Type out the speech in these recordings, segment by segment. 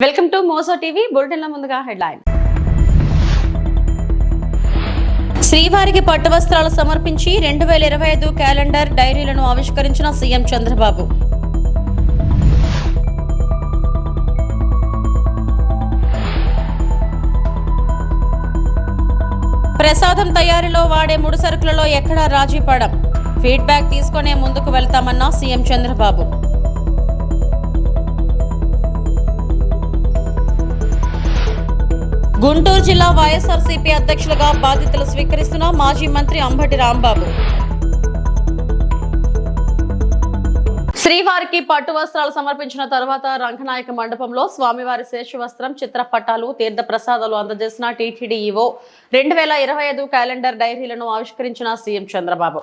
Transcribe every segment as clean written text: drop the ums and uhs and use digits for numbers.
Welcome to Moussa TV బులెటిన్ల ముందుగా headline. శ్రీవారికి పట్టు వస్త్రాలు సమర్పించి 2025 క్యాలెండర్ డైరీలను ఆవిష్కరించిన సీఎం చంద్రబాబు. ప్రసాదం తయారీలో వాడే ముడి సరుకులలో ఎక్కడా రాజీ పడం, ఫీడ్బ్యాక్ తీసుకునే ముందుకు వెళ్తామన్న సీఎం చంద్రబాబు. గుంటూరు జిల్లా వైఎస్ఆర్సీపీ అధ్యక్షులుగా బాధ్యతలు స్వీకరిస్తున్న మాజీ మంత్రి అంబటి రాంబాబు. శ్రీవారికి పట్టు వస్త్రాలు సమర్పించిన తర్వాత రంగనాయక మండపంలో స్వామివారి శేషవస్త్రం, చిత్రపటాలు, తీర్థ ప్రసాదాలు అందజేసిన టీటీడీ ఈవో 2025 క్యాలెండర్ డైరీలను ఆవిష్కరించిన సీఎం చంద్రబాబు.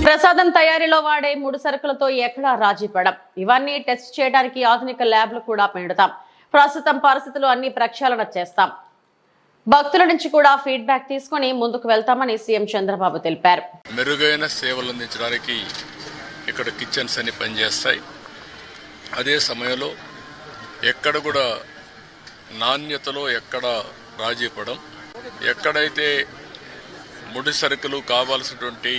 ప్రసాదం తయారీలో వాడే ముడి సరుకులతో ఎక్కడా రాజీ పడం, ఇవన్నీ టెస్ట్ చేయడానికి ఆధునిక ల్యాబ్లు కూడా పెడతాం. ప్రస్తుతం పరిస్థితులు అన్ని ప్రక్షాళన చేస్తాం. భక్తుల నుంచి కూడా ఫీడ్బ్యాక్ తీసుకుని ముందుకు వెళ్తామని సీఎం చంద్రబాబు తెలిపారు. మెరుగైన సేవలు అందించడానికి ఇక్కడ కిచెన్స్ అన్ని పనిచేస్తాయి. అదే సమయంలో ఎక్కడ కూడా నాణ్యతలో ఎక్కడ రాజీ పడం, ఎక్కడైతే ముడి సరుకులు కావాల్సినటువంటి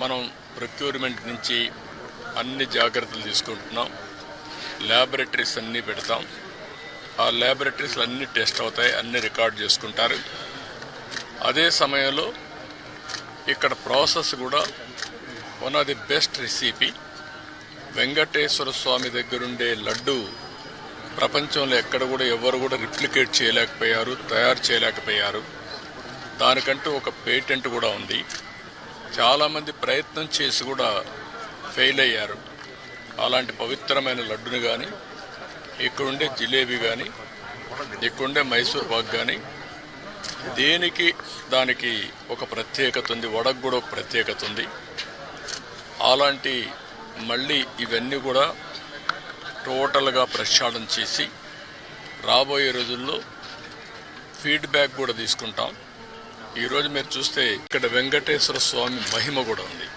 మనం ప్రొక్యూర్మెంట్ నుంచి అన్ని జాగ్రత్తలు తీసుకుంటున్నాం. ల్యాబొరేటరీస్ అన్నీ పెడతాం. ఆ ల్యాబొరేటరీస్లో అన్ని టెస్ట్ అవుతాయి, అన్ని రికార్డ్ చేసుకుంటారు. అదే సమయంలో ఇక్కడ ప్రాసెస్ కూడా one of the best recipe. Venkateswara Swamy దగ్గరుండే లడ్డు ప్రపంచంలో ఎక్కడ కూడా ఎవరు కూడా రిప్లికేట్ చేయలేకపోయారు, తయారు చేయలేకపోయారు. దానికంటూ ఒక పేటెంట్ కూడా ఉంది. చాలామంది ప్రయత్నం చేసి కూడా ఫెయిల్ అయ్యారు. అలాంటి పవిత్రమైన లడ్డుని కానీ, ఇక్కడుండే జిలేబీ కానీ, ఇక్కడుండే మైసూర్ పాక్ కానీ దేనికి దానికి ఒక ప్రత్యేకత ఉంది, వడకు కూడా ఒక ప్రత్యేకత ఉంది. అలాంటి మళ్ళీ ఇవన్నీ కూడా టోటల్గా ప్రక్షాళన చేసి రాబోయే రోజుల్లో ఫీడ్బ్యాక్ కూడా తీసుకుంటాం. ఈరోజు మీరు చూస్తే ఇక్కడ వెంకటేశ్వర స్వామి మహిమ కూడా ఉంది.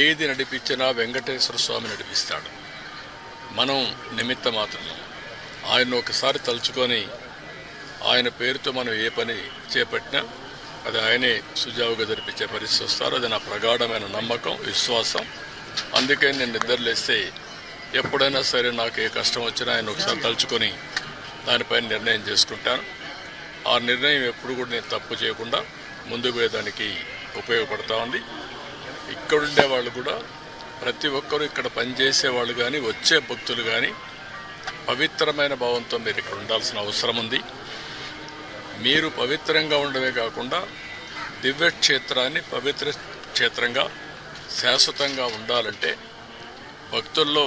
ఏది నడిపించినా వెంకటేశ్వర స్వామి నడిపిస్తాడు. మనం నిమిత్త మాత్రం ఆయన ఒకసారి తలుచుకొని ఆయన పేరుతో మనం ఏ పని చేపట్టినా అది ఆయనే సుజావుగా జరిపించే పరిస్థితి వస్తారు. అది నా ప్రగాఢమైన నమ్మకం, విశ్వాసం. అందుకే నేను నిద్రలేస్తే ఎప్పుడైనా సరే నాకు ఏ కష్టం వచ్చినా ఆయన ఒకసారి తలుచుకొని దానిపైన నిర్ణయం చేసుకుంటాను. ఆ నిర్ణయం ఎప్పుడు కూడా నేను తప్పు చేయకుండా ముందుకు పోయేదానికి ఉపయోగపడతా ఉంది. ఇక్కడుండే వాళ్ళు కూడా ప్రతి ఒక్కరూ ఇక్కడ పనిచేసే వాళ్ళు కానీ వచ్చే భక్తులు కానీ పవిత్రమైన భావంతో మీరు ఇక్కడ ఉండాల్సిన అవసరం ఉంది. మీరు పవిత్రంగా ఉండడమే కాకుండా దివ్య క్షేత్రాన్ని పవిత్ర క్షేత్రంగా శాశ్వతంగా ఉండాలంటే భక్తుల్లో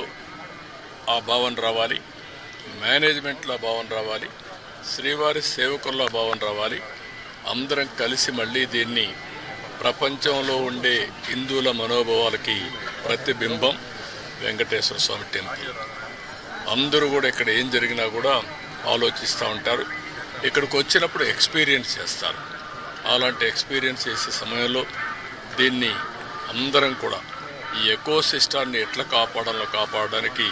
ఆ భావన రావాలి, మేనేజ్మెంట్లో ఆ భావన రావాలి, శ్రీవారి సేవకుల్లో ఆ భావన రావాలి. అందరం కలిసి మళ్ళీ దీన్ని ప్రపంచంలో ఉండే హిందువుల మనోభావాలకి ప్రతిబింబం వెంకటేశ్వర స్వామి టెంపుల్. అందరూ కూడా ఇక్కడ ఏం జరిగినా కూడా ఆలోచిస్తూ ఉంటారు. ఇక్కడికి వచ్చినప్పుడు ఎక్స్పీరియన్స్ చేస్తారు. అలాంటి ఎక్స్పీరియన్స్ చేసే సమయంలో దీన్ని అందరం కూడా ఈ ఎకో సిస్టాన్ని ఎట్లా కాపాడడానికి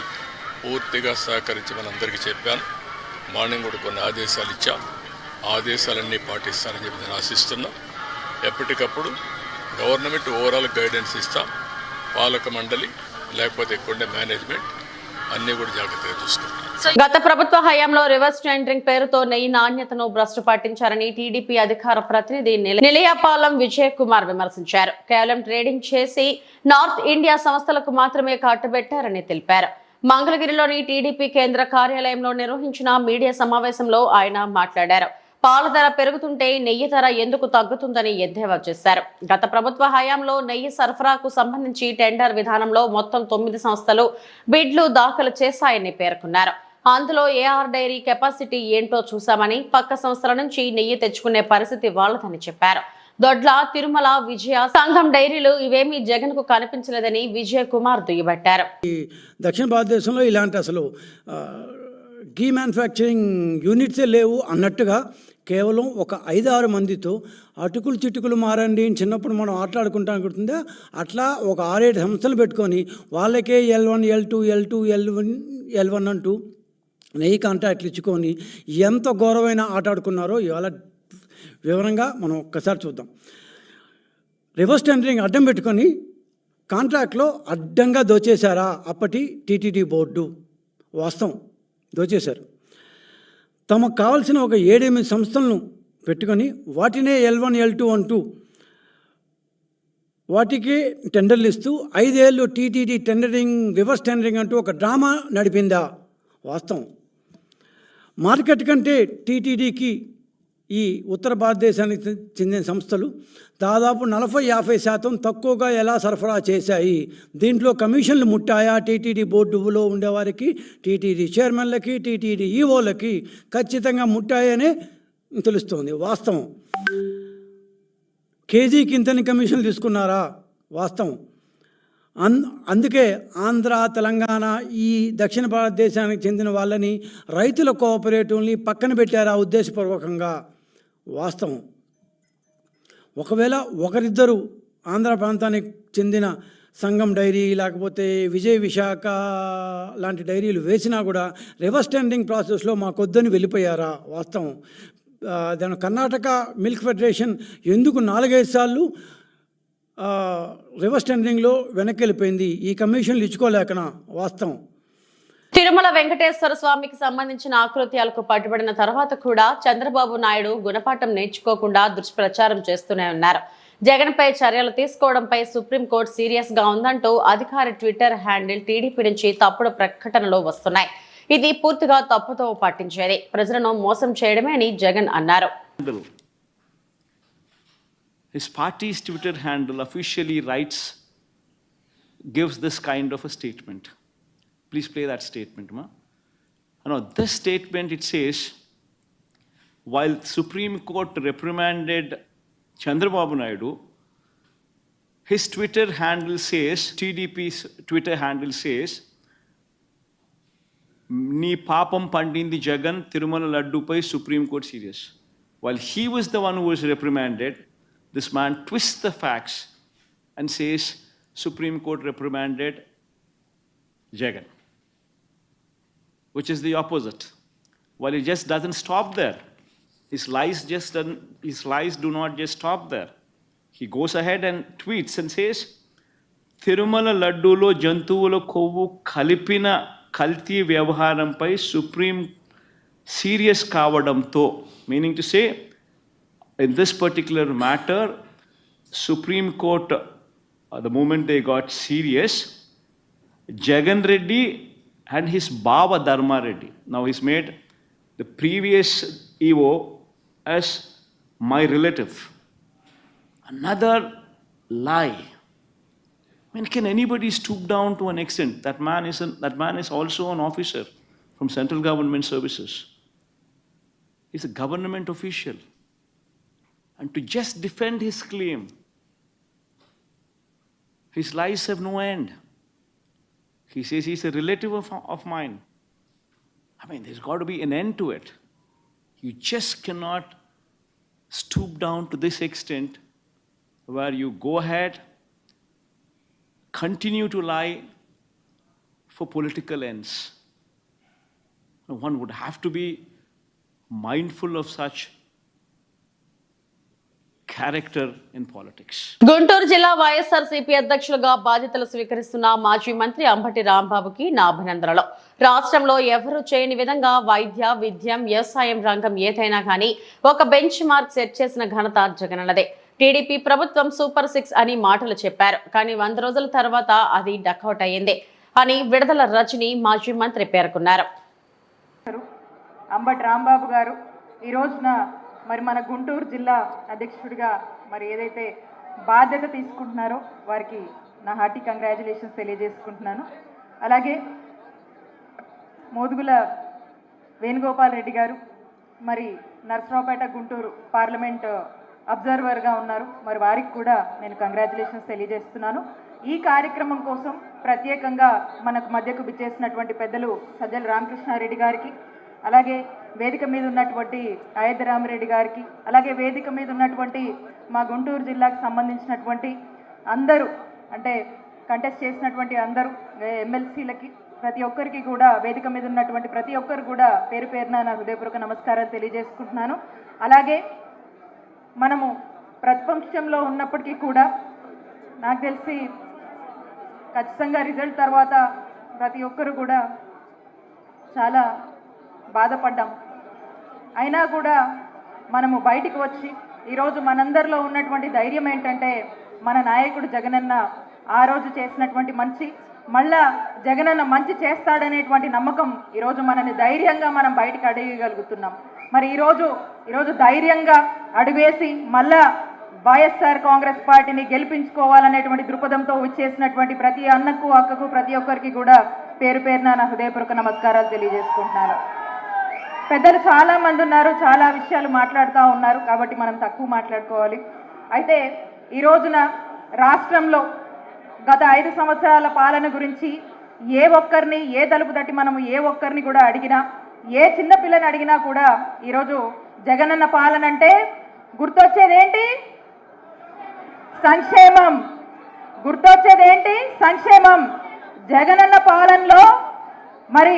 పూర్తిగా సహకరించమని అందరికీ చెప్పాను. మార్నింగ్ కూడా కొన్ని ఆదేశాలు ఇచ్చా. ఆదేశాలన్నీ పాటిస్తానని చెప్పి నేను ఆశిస్తున్నా. ఎప్పటికప్పుడు గవర్నమెంట్ ఓవరాల్ గైడెన్స్ ఇస్తా. పాలక మండలి లేకపోతే ఎక్కువ మేనేజ్మెంట్ అన్నీ కూడా జాగ్రత్తగా చూసుకుంటాం. గత ప్రభుత్వ హయాంలో రివర్స్ టెండరింగ్ పేరుతో నెయ్యి నాణ్యతను భ్రష్టు పట్టించారని టీడీపీ అధికార ప్రతినిధి నిలయపాలెం విజయ్ కుమార్ విమర్శించారు. కేవలం ట్రేడింగ్ చేసి నార్త్ ఇండియా సంస్థలకు మాత్రమే కట్టుబెట్టారని తెలిపారు. మంగళగిరిలోని టీడీపీ కేంద్ర కార్యాలయంలో నిర్వహించిన మీడియా సమావేశంలో ఆయన మాట్లాడారు. పాల ధర పెరుగుతుంటే నెయ్యి ధర ఎందుకు తగ్గుతుందని ఎద్దేవా చేశారు. గత ప్రభుత్వ హయాంలో నెయ్యి సరఫరాకు సంబంధించి టెండర్ విధానంలో మొత్తం 9 సంస్థలు బిడ్లు దాఖలు చేశాయని పేర్కొన్నారు. అందులో ఏఆర్ డైరీ కెపాసిటీ ఏంటో చూశామని, పక్క సంస్థల నుంచి నెయ్యి తెచ్చుకునే పరిస్థితి వాళ్ళదని చెప్పారు. దొడ్ల, తిరుమల, విజయ, సంఘం డైరీలు ఇవేమీ జగన్ కు కనిపించలేదని విజయ్ కుమార్ దుయ్యబట్టారు. దక్షిణ భారతదేశంలో ఇలాంటి అసలు గీ మ్యానుఫ్యాక్చరింగ్ యూనిట్సే లేవు అన్నట్టుగా కేవలం ఒక 5-6 మందితో అటుకులు చిటుకులు మారండి చిన్నప్పుడు మనం ఆటలాడుకుంటాం గుర్తుందా, అట్లా ఒక 6-7 సంస్థలు పెట్టుకొని వాళ్ళకే L1, L2, L1 అంటూ నెయ్యి కాంట్రాక్ట్లు ఇచ్చుకొని ఎంత ఘోరమైన ఆట ఆడుకున్నారో ఇవాళ వివరంగా మనం ఒక్కసారి చూద్దాం. రివర్స్ టెండరింగ్ అడ్డం పెట్టుకొని కాంట్రాక్ట్లో అడ్డంగా దోచేశారా అప్పటి టీటీడీ బోర్డు? వాస్తవం, దోచేశారు. తమకు కావాల్సిన ఒక 7-8 సంస్థలను పెట్టుకొని వాటినే L1, L2 అంటూ వాటికి టెండర్లు ఇస్తూ 5 ఏళ్ళు టీటీడీ టెండరింగ్, రివర్స్ టెండరింగ్ అంటూ ఒక డ్రామా నడిపిందా? వాస్తవం. మార్కెట్ కంటే టీటీడీకి ఈ ఉత్తర భారతదేశానికి చెందిన సంస్థలు దాదాపు 40-50% తక్కువగా ఎలా సరఫరా చేశాయి? దీంట్లో కమిషన్లు ముట్టాయా? టీటీడీ బోర్డులో ఉండేవారికి, టీటీడీ చైర్మన్లకి, టీటీడీ ఈఓలకి ఖచ్చితంగా ముట్టాయనే తెలుస్తోంది. వాస్తవం. కేజీకి ఇంతని కమిషన్లు తీసుకున్నారా? వాస్తవం. అందుకే ఆంధ్ర, తెలంగాణ, ఈ దక్షిణ భారతదేశానికి చెందిన వాళ్ళని, రైతుల కోఆపరేటివ్ని పక్కన పెట్టారా ఉద్దేశపూర్వకంగా? వాస్తవం. ఒకవేళ ఒకరిద్దరు ఆంధ్ర ప్రాంతానికి చెందిన సంఘం డైరీ లేకపోతే విజయ్, విశాఖ లాంటి డైరీలు వేసినా కూడా రివర్స్ టెండరింగ్ ప్రాసెస్లో మాకొద్దని వెళ్ళిపోయారా? వాస్తవం. దాని కర్ణాటక మిల్క్ ఫెడరేషన్ ఎందుకు 4-5 సార్లు రివర్స్ టెండరింగ్లో వెనక్కి వెళ్ళిపోయింది? ఈ కమిషన్లు ఇచ్చుకోలేకనా? వాస్తవం. తిరుమల వెంకటేశ్వర స్వామికి సంబంధించిన ఆకృత్యాలకు పట్టుబడిన తర్వాత కూడా చంద్రబాబు నాయుడు గుణపాఠం నేర్చుకోకుండా దుష్ప్రచారం చేస్తూనే ఉన్నారు. జగన్ పై చర్యలు తీసుకోవడంపై సుప్రీంకోర్టు సీరియస్ గా ఉందంటూ అధికారి ట్విట్టర్ హ్యాండిల్ టీడీపీ నుంచి తప్పుడు ప్రకటనలు వస్తున్నాయి. ఇది పూర్తిగా తప్పుతో పట్టించేది, ప్రజలను మోసం చేయడమే అని జగన్ అన్నారు. His party's Twitter handle officially gives this kind of a statement. Please play that statement, ma. No, this statement, it says, while Supreme Court reprimanded Chandrababu Naidu, his Twitter handle says, TDP's Twitter handle says, "Ni papam pandindi Jagan Tirumala Laddu pai Supreme Court serious." While he was the one who was reprimanded, this man twists the facts and says Supreme Court reprimanded Jagan, which is the opposite. While it just doesn't stop there, his lies do not just stop there. He goes ahead and tweets and says, "Tirumala Laddulo Jantuvula Kovu Kalipina Kalti Vyavaharampai Supreme serious kavadamto," meaning to say, in this particular matter, Supreme Court, the moment they got serious, Jagan Reddy and his Baba Dharma Reddy. Now he's made the previous EO as my relative. Another lie. I mean, can anybody stoop down to an extent? That man is also an officer from central government services. He's a government official. And to just defend his claim, his lies have no end. He says he's a relative of mine. I mean, there's got to be an end to it. You just cannot stoop down to this extent where you go ahead, continue to lie for political ends. One would have to be mindful of such character in politics. Guntur జిల్లా వైఎస్ఆర్సీపీ అధ్యక్షులుగా బాధ్యతలు స్వీకరిస్తున్న మాజీ మంత్రి అంబటి రాంబాబుకి నా అభినందనలు. రాష్ట్రంలో ఎవరూ చేయని విధంగా వైద్య, విద్యం, వ్యవసాయం రంగం ఏదైనా కానీ ఒక బెంచ్ మార్క్ సెట్ చేసిన ఘనత జగనన్నదే. టీడీపీ ప్రభుత్వం సూపర్ 6 అని మాటలు చెప్పారు, కానీ 100 రోజుల తర్వాత అది డకౌట్ అయ్యింది అని విడుదల రజని మాజీ మంత్రి పేర్కొన్నారు. అంబటి రాంబాబు గారు ఈ రోజున మరి మన గుంటూరు జిల్లా అధ్యక్షుడిగా మరి ఏదైతే బాధ్యత తీసుకుంటున్నారో వారికి నా హార్టీ కంగ్రాచులేషన్స్ తెలియజేసుకుంటున్నాను. అలాగే మోదుగుల వేణుగోపాల్ రెడ్డి గారు మరి నర్సరావుపేట గుంటూరు పార్లమెంట్ అబ్జర్వర్గా ఉన్నారు, మరి వారికి కూడా నేను కంగ్రాచులేషన్స్ తెలియజేస్తున్నాను. ఈ కార్యక్రమం కోసం ప్రత్యేకంగా మనకు మధ్యకు విచ్చేసినటువంటి పెద్దలు సజ్జల రామకృష్ణారెడ్డి గారికి, అలాగే వేదిక మీద ఉన్నటువంటి అయోధ్య రామిరెడ్డి గారికి, అలాగే వేదిక మీద ఉన్నటువంటి మా గుంటూరు జిల్లాకు సంబంధించినటువంటి అందరూ, అంటే కంటెస్ట్ చేసినటువంటి అందరూ ఎమ్మెల్సీలకి, ప్రతి ఒక్కరికి కూడా వేదిక మీద ఉన్నటువంటి ప్రతి ఒక్కరు కూడా పేరు పేరున నా హృదయపూర్వక నమస్కారాలు తెలియజేసుకుంటున్నాను. అలాగే మనము ప్రతిపక్షంలో ఉన్నప్పటికీ కూడా నాకు తెలిసి ఖచ్చితంగా రిజల్ట్ తర్వాత ప్రతి ఒక్కరు కూడా చాలా బాధపడ్డాం. అయినా కూడా మనము బయటికి వచ్చి ఈరోజు మనందరిలో ఉన్నటువంటి ధైర్యం ఏంటంటే మన నాయకుడు జగనన్న ఆ రోజు చేసినటువంటి మంచి, మళ్ళా జగనన్న మంచి చేస్తాడనేటువంటి నమ్మకం ఈరోజు మనని ధైర్యంగా మనం బయటికి అడగగలుగుతున్నాం. మరి ఈరోజు ధైర్యంగా అడుగేసి మళ్ళా వైఎస్ఆర్ కాంగ్రెస్ పార్టీని గెలిపించుకోవాలనేటువంటి దృక్పథంతో వచ్చేసినటువంటి ప్రతి అన్నకు, అక్కకు, ప్రతి ఒక్కరికి కూడా పేరు పేరున నా హృదయపూర్వక నమస్కారాలు తెలియజేసుకుంటున్నాను. పెద్దలు చాలా మంది ఉన్నారు, చాలా విషయాలు మాట్లాడుతూ ఉన్నారు, కాబట్టి మనం తక్కువ మాట్లాడుకోవాలి. అయితే ఈ రోజున రాష్ట్రంలో గత 5 సంవత్సరాల పాలన గురించి ఏ ఒక్కరిని, ఏ తలుపు తట్టి మనము ఏ ఒక్కరిని కూడా అడిగినా, ఏ చిన్న పిల్లని అడిగినా కూడా ఈరోజు జగనన్న పాలన అంటే గుర్తొచ్చేదేంటి? సంక్షేమం. గుర్తొచ్చేదేంటి? సంక్షేమం. జగనన్న పాలనలో మరి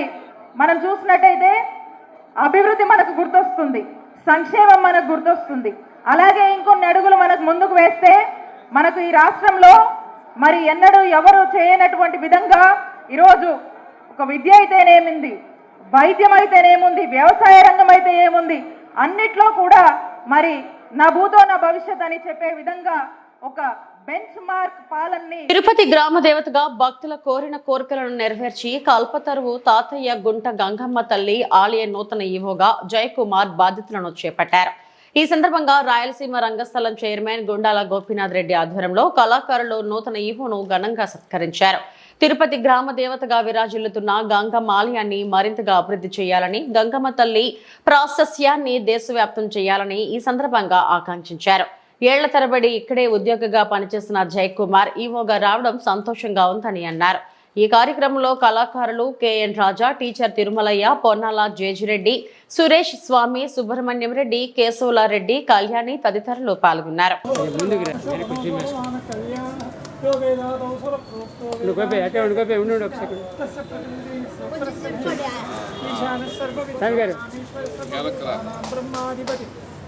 మనం చూసినట్టయితే అభివృద్ధి మనకు గుర్తొస్తుంది, సంక్షేమం మనకు గుర్తొస్తుంది. అలాగే ఇంకొన్ని అడుగులు మనకు ముందుకు వేస్తే మనకు ఈ రాష్ట్రంలో మరి ఎన్నడూ ఎవరు చేయనటువంటి విధంగా ఈరోజు ఒక విద్య అయితేనేమింది, వైద్యం అయితేనేముంది, వ్యవసాయ రంగం అయితే ఏముంది, అన్నిట్లో కూడా మరి నా భూతో నా భవిష్యత్ అని చెప్పే విధంగా ఒక బెంచ్ మార్క్ పాలనని. తిరుపతి గ్రామ దేవతగా భక్తుల కోరిన కోరికలను నెరవేర్చి కల్పతరువు తాతయ్య గుంట గంగమ్మ తల్లి ఆలయ నూతన ఈవోగా జయకుమార్ బాధ్యతలను చేపట్టారు. ఈ సందర్భంగా రాయలసీమ రంగస్థలం చైర్మన్ గుండాల గోపీనాథ్ రెడ్డి ఆధ్వర్యంలో కళాకారులు నూతన ఈవోను ఘనంగా సత్కరించారు. తిరుపతి గ్రామ దేవతగా విరాజిల్లుతున్న గంగమ్మ ఆలయాన్ని మరింతగా అభివృద్ధి చేయాలని, గంగమ్మ తల్లి ప్రాశస్యాన్ని దేశవ్యాప్తం చేయాలని ఈ సందర్భంగా ఆకాంక్షించారు. ఏళ్ల తరబడి ఇక్కడే ఉద్యోగిగా పనిచేస్తున్న జయకుమార్ ఈవోగా రావడం సంతోషంగా ఉందని అన్నారు. ఈ కార్యక్రమంలో కళాకారులు కెఎన్ రాజా, టీచర్ తిరుమలయ్య, పొన్నాల జేజిరెడ్డి, సురేష్ స్వామి, సుబ్రహ్మణ్యం రెడ్డి, కేశవులారెడ్డి, కళ్యాణి తదితరులు పాల్గొన్నారు.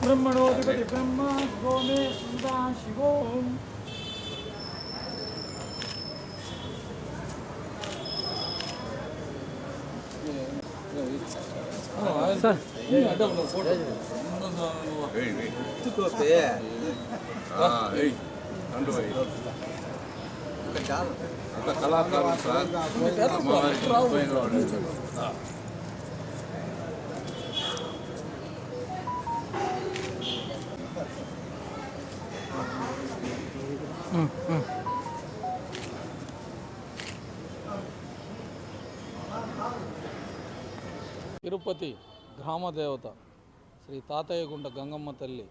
బ్రహ్మణోధిపతి బ్రహ్మ గోమే సుదా శివో కళాకారులు సార్ తిరుపతి గ్రామదేవత శ్రీ తాతయ్యగుంట గంగమ్మ తల్లి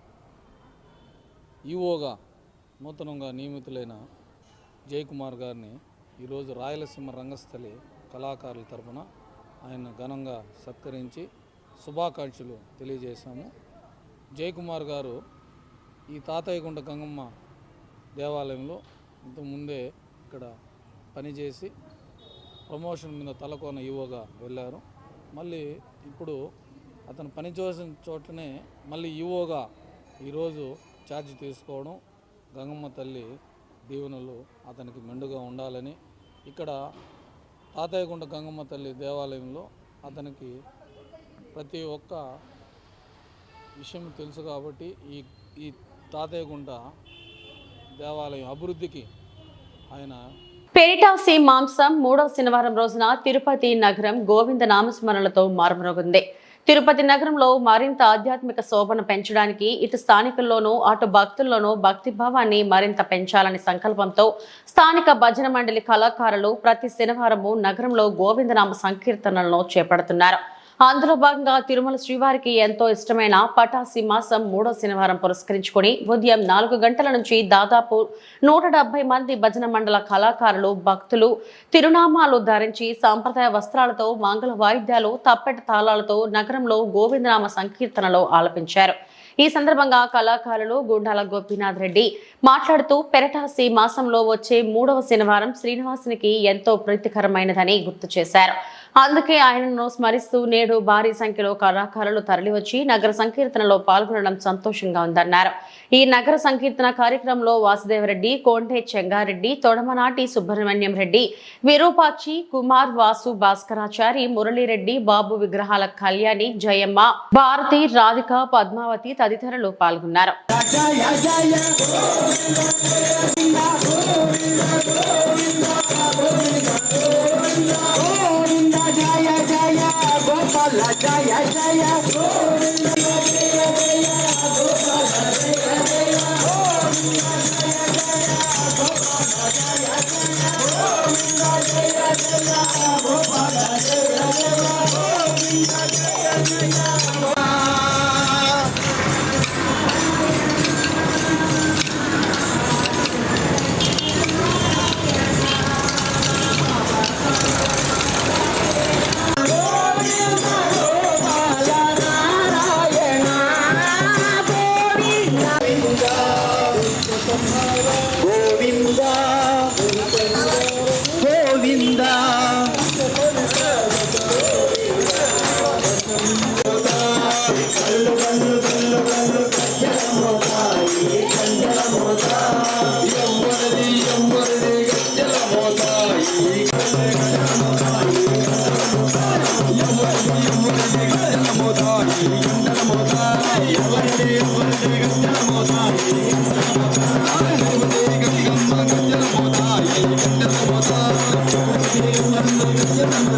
ఈవోగా నూతనంగా నియమితులైన జయకుమార్ గారిని ఈరోజు రాయలసీమ రంగస్థలి కళాకారుల తరపున ఆయన ఘనంగా సత్కరించి శుభాకాంక్షలు తెలియజేశాము. జయకుమార్ గారు ఈ తాతయ్యగుంట గంగమ్మ దేవాలయంలో ఇంతకుముందే ఇక్కడ పనిచేసి ప్రమోషన్ మీద తలకోన ఈవోగా వెళ్ళారు. మళ్ళీ ఇప్పుడు అతను పనిచేసిన చోటనే మళ్ళీ ఈవోగా ఈరోజు ఛార్జ్ తీసుకోవడం, గంగమ్మ తల్లి దీవెనలు అతనికి మెండుగా ఉండాలని, ఇక్కడ తాతయ్యగుంట గంగమ్మ తల్లి దేవాలయంలో అతనికి ప్రతి ఒక్క విషయం తెలుసు కాబట్టి ఈ తాతయ్యగుంట దేవాలయం అభివృద్ధికి ఆయన పెరిటాసి మాంసం 3వ శనివారం రోజున తిరుపతి నగరం గోవింద నామస్మరణలతో మారుమ్రోగింది. తిరుపతి నగరంలో మరింత ఆధ్యాత్మిక శోభను పెంచడానికి ఇటు స్థానికుల్లోనూ అటు భక్తుల్లోనూ భక్తి భావాన్ని మరింత పెంచాలని సంకల్పంతో స్థానిక భజన మండలి కళాకారులు ప్రతి శనివారము నగరంలో గోవిందనామ సంకీర్తనలను చేపడుతున్నారు. అందులో భాగంగా తిరుమల శ్రీవారికి ఎంతో ఇష్టమైన పటాసి మాసం 3వ శనివారం పురస్కరించుకుని ఉదయం 4 గంటల నుంచి దాదాపు 170 మంది భజన మండల కళాకారులు భక్తులు తిరునామాలు ధరించి సాంప్రదాయ వస్త్రాలతో మంగళ వాయిద్యాలు తప్పెట తాళాలతో నగరంలో గోవిందనామ సంకీర్తనలో ఆలపించారు. ఈ సందర్భంగా కళాకారులు గుండాల గోపీనాథ్ రెడ్డి మాట్లాడుతూ పెరటాసి మాసంలో వచ్చే 3వ శనివారం శ్రీనివాసునికి ఎంతో ప్రీతికరమైనదని గుర్తు చేశారు. అందుకే ఆయనను స్మరిస్తూ నేడు భారీ సంఖ్యలో కళాకారులు తరలివచ్చి నగర సంకీర్తనలో పాల్గొనడం సంతోషంగా ఉందన్నారు. ఈ నగర సంకీర్తన కార్యక్రమంలో వాసుదేవరెడ్డి, కోంటే చెంగారెడ్డి, తొడమనాటి సుబ్రహ్మణ్యం రెడ్డి, విరూపాక్షి, కుమార్, వాసు, భాస్కరాచారి, మురళీరెడ్డి, బాబు విగ్రహాల కళ్యాణి, జయమ్మ, భారతి, రాధిక, పద్మావతి తదితరులు పాల్గొన్నారు.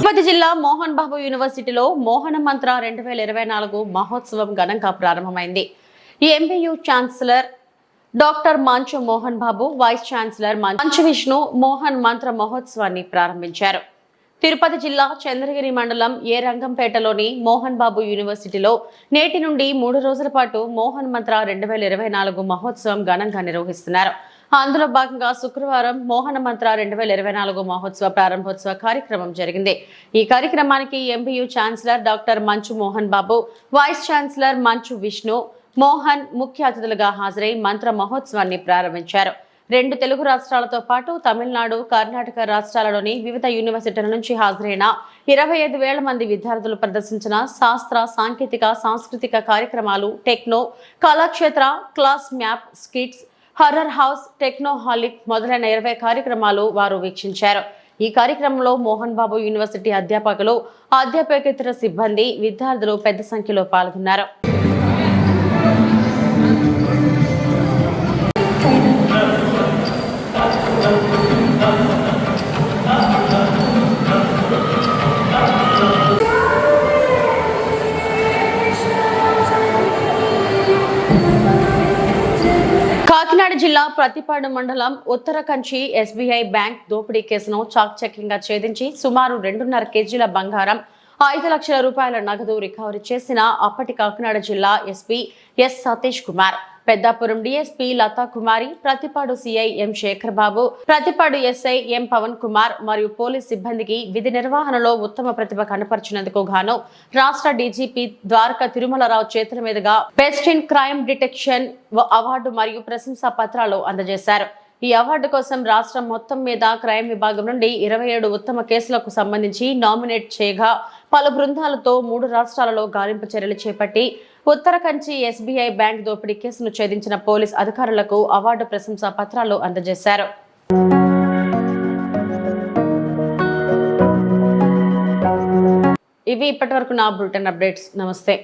తిరుపతి జిల్లా మోహన్ బాబు యూనివర్సిటీలో మోహన మంత్ర 2024 మహోత్సవం ఘనంగా ప్రారంభమైంది. ఎంబీయూ ఛాన్సలర్ డాక్టర్ మంచు మోహన్ బాబు, వైస్ ఛాన్సలర్ మంచు విష్ణు మోహన్ మంత్ర మహోత్సవాన్ని ప్రారంభించారు. తిరుపతి జిల్లా చంద్రగిరి మండలం ఏ రంగంపేటలోని మోహన్ బాబు యూనివర్సిటీలో నేటి నుండి 3 రోజుల పాటు మోహన్ మంత్ర 2024 మహోత్సవం ఘనంగా నిర్వహిస్తున్నారు. అందులో భాగంగా శుక్రవారం మోహన మంత్ర 2024 మహోత్సవ ప్రారంభోత్సవ కార్యక్రమం జరిగింది. ఈ కార్యక్రమానికి ఎంబీయూ ఛాన్సలర్ డాక్టర్ మంచు మోహన్ బాబు, వైస్ ఛాన్సలర్ మంచు విష్ణు మోహన్ ముఖ్య అతిథులుగా హాజరై మంత్ర మహోత్సవాన్ని ప్రారంభించారు. 2 తెలుగు రాష్ట్రాలతో పాటు తమిళనాడు, కర్ణాటక రాష్ట్రాలలోని వివిధ యూనివర్సిటీల నుంచి హాజరైన 25,000 మంది విద్యార్థులు ప్రదర్శించిన శాస్త్ర, సాంకేతిక, సాంస్కృతిక కార్యక్రమాలు, techno, Kalakshetra, class map, skits, horror house, technoholic మొదలైన 20 కార్యక్రమాలు వారు వీక్షించారు. ఈ కార్యక్రమంలో మోహన్ బాబు యూనివర్సిటీ అధ్యాపకులు, అధ్యాపకేతర సిబ్బంది, విద్యార్థులు పెద్ద సంఖ్యలో పాల్గొన్నారు. కాకినాడ జిల్లా ప్రతిపాడు మండలం ఉత్తరకంచి ఎస్బీఐ బ్యాంక్ దోపిడీ కేసును చాకచక్యంగా ఛేదించి సుమారు 2.5 కేజీల బంగారం, 5 లక్షల రూపాయల నగదు రికవరీ చేసిన అప్పటి కాకినాడ జిల్లా SP S Satish Kumar, Peddapuram DSP Latha Kumari, Prathipadu CI M Sekhar Babu, Prathipadu SI M Pavan Kumar మరియు పోలీస్ సిబ్బందికి విధి నిర్వహణలో ఉత్తమ ప్రతిభ కనపరిచినందుకు గాను రాష్ట్ర డీజీపీ ద్వారకా తిరుమలరావు చేతుల మీదుగా best in crime detection award మరియు ప్రశంసా పత్రాలు అందజేశారు. ఈ అవార్డు కోసం రాష్ట్రం మొత్తం మీద క్రైమ్ విభాగం నుండి 27 ఉత్తమ కేసులకు సంబంధించి నామినేట్ చేయగా పలు బృందాలతో 3 రాష్ట్రాలలో గాలింపు చర్యలు చేపట్టి ఉత్తరకంచి ఎస్బీఐ బ్యాంక్ దోపిడీ కేసును ఛేదించిన పోలీస్ అధికారులకు అవార్డు ప్రశంసా పత్రాలు అందజేశారు. ఇవి ఇప్పటివరకు నా బులెటిన్ అప్డేట్స్. నమస్తే.